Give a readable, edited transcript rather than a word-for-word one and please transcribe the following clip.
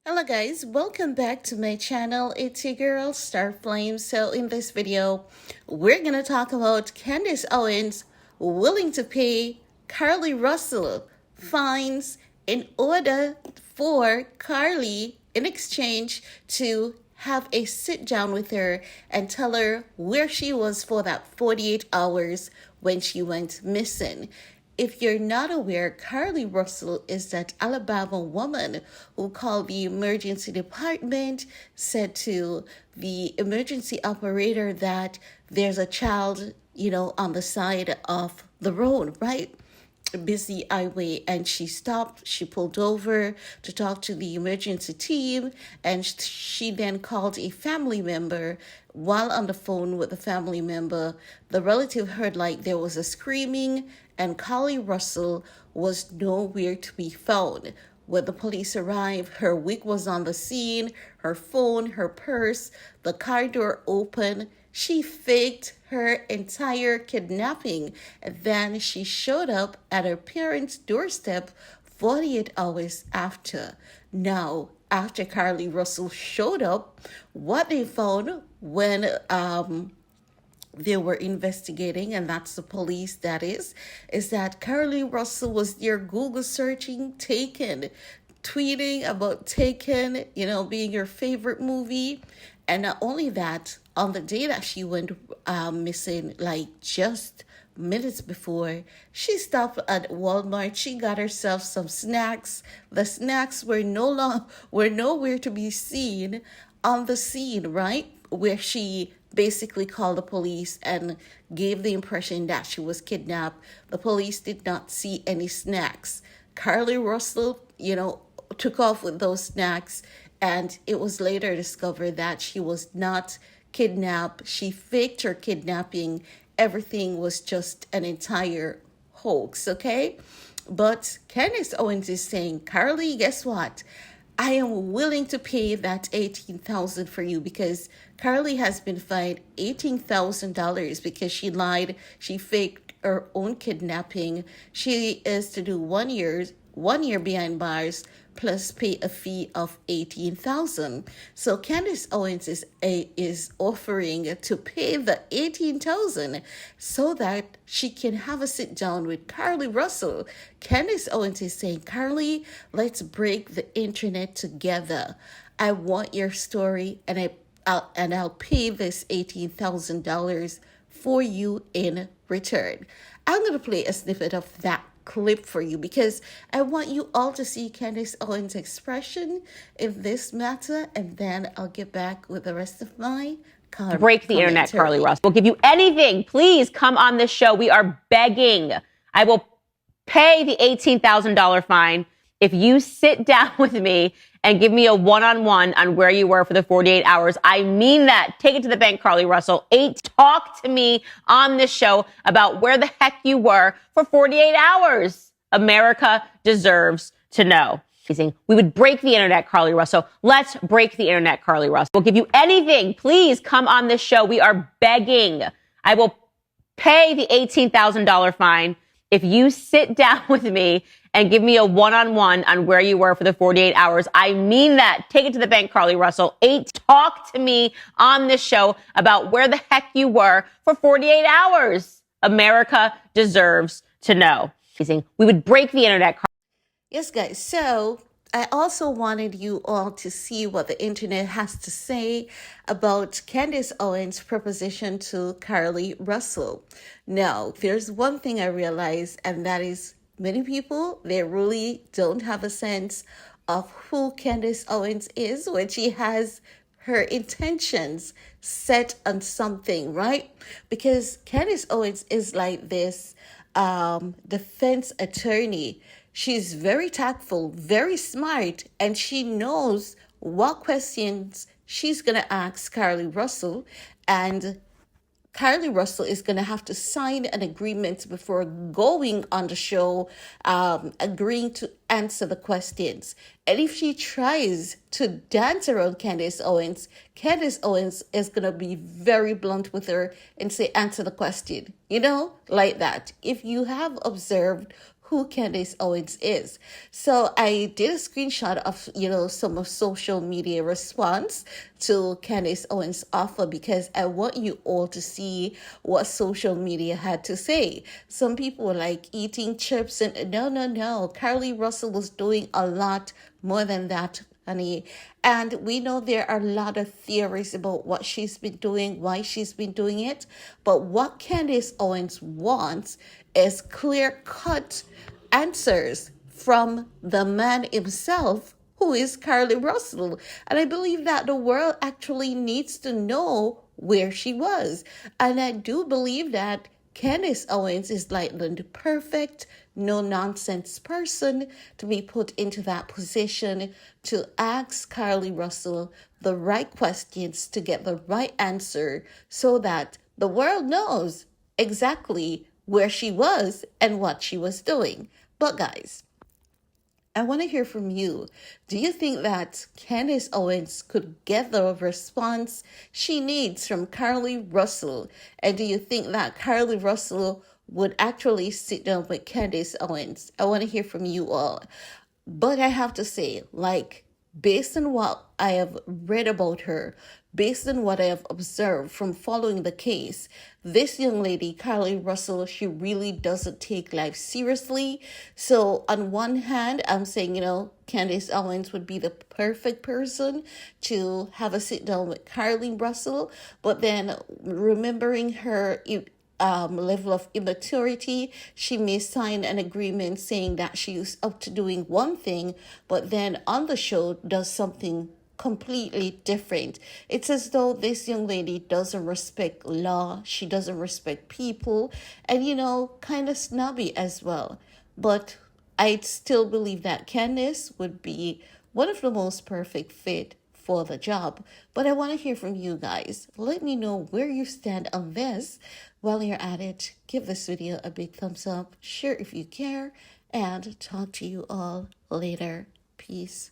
Hello guys, welcome back to my channel. It's your girl Starflame. So in this video, we're gonna talk about Candace Owens willing to pay Carlee Russell fines in order for Carlee in exchange to have a sit down with her and tell her where she was for that 48 hours when she went missing. If you're not aware, Carlee Russell is that Alabama woman who called the emergency department, said to the emergency operator that there's a child, on the side of the road, right? Busy highway, and she stopped, she pulled over to talk to the emergency team, and she then called a family member. While on the phone with the family member, the relative heard like there was a screaming, and Carlee Russell was nowhere to be found. When the police arrived, her wig was on the scene, her phone, her purse, the car door open. She faked her entire kidnapping, and then she showed up at her parents' doorstep 48 hours after. Now, after Carlee Russell showed up, what they found when they were investigating, and that's the police, that is that Carlee Russell was there Google searching Taken, tweeting about Taken, being your favorite movie. And not only that, on the day that she went missing, like just minutes before, she stopped at Walmart. She got herself some snacks. The snacks were nowhere to be seen on the scene, right? Where she basically called the police and gave the impression that she was kidnapped. The police did not see any snacks. Carlee Russell, took off with those snacks, and it was later discovered that she was not kidnapped. She faked her kidnapping. Everything was just an entire hoax, okay? But Candace Owens is saying, Carlee, guess what? I am willing to pay that $18,000 for you, because Carlee has been fined $18,000 because she lied. She faked her own kidnapping. She is to do 1 year behind bars, plus pay a fee of $18,000. So Candace Owens is offering to pay the $18,000 so that she can have a sit down with Carlee Russell. Candace Owens is saying, Carlee, let's break the internet together. I want your story, and I'll pay this $18,000 for you in return. I'm going to play a snippet of that clip for you because I want you all to see Candace Owens' expression in this matter, and then I'll get back with the rest of my break the internet, Carlee Russell. We'll give you anything. Please come on this show. We are begging. I will pay the $18,000 fine if you sit down with me and give me a one-on-one on where you were for the 48 hours. I mean that. Take it to the bank, Carlee Russell. Talk to me on this show about where the heck you were for 48 hours. America deserves to know. We would break the internet, Carlee Russell. Let's break the internet, Carlee Russell. We'll give you anything. Please come on this show. We are begging. I will pay the $18,000 fine if you sit down with me and give me a one-on-one on where you were for the 48 hours. I mean that. Take it to the bank, Carlee Russell. Talk to me on this show about where the heck you were for 48 hours. America deserves to know. We would break the internet. Yes, guys. So I also wanted you all to see what the internet has to say about Candace Owens' proposition to Carlee Russell. Now, there's one thing I realized, and that is many people, they really don't have a sense of who Candace Owens is when she has her intentions set on something, right? Because Candace Owens is like this defense attorney. She's very tactful, very smart, and she knows what questions she's going to ask Carlee Russell, and Carlee Russell is going to have to sign an agreement before going on the show, agreeing to answer the questions. And if she tries to dance around Candace Owens is going to be very blunt with her and say, answer the question, like that. If you have observed who Candace Owens is. So I did a screenshot of, some of social media response to Candace Owens' offer because I want you all to see what social media had to say. Some people were like eating chips and no. Carlee Russell was doing a lot more than that, honey. And we know there are a lot of theories about what she's been doing, why she's been doing it. But what Candace Owens wants is clear-cut answers from the man himself, who is Carlee Russell. And I believe that the world actually needs to know where she was. And I do believe that Candace Owens is like the perfect no-nonsense person to be put into that position to ask Carlee Russell the right questions to get the right answer so that the world knows exactly where she was and what she was doing. But guys, I want to hear from you. Do you think that Candace Owens could get the response she needs from Carlee Russell? And do you think that Carlee Russell would actually sit down with Candace Owens? I want to hear from you all. But I have to say, based on what I have read about her, based on what I have observed from following the case, this young lady, Carlee Russell, she really doesn't take life seriously. So on one hand, I'm saying, Candace Owens would be the perfect person to have a sit down with Carlee Russell. But then remembering her level of immaturity, she may sign an agreement saying that she's up to doing one thing, but then on the show does something completely different. It's as though this young lady doesn't respect law, she doesn't respect people, and kind of snobby as well. But I still believe that Candace would be one of the most perfect fit for the job. But I want to hear from you guys. Let me know where you stand on this. While you're at it, give this video a big thumbs up, share if you care, and talk to you all later. Peace.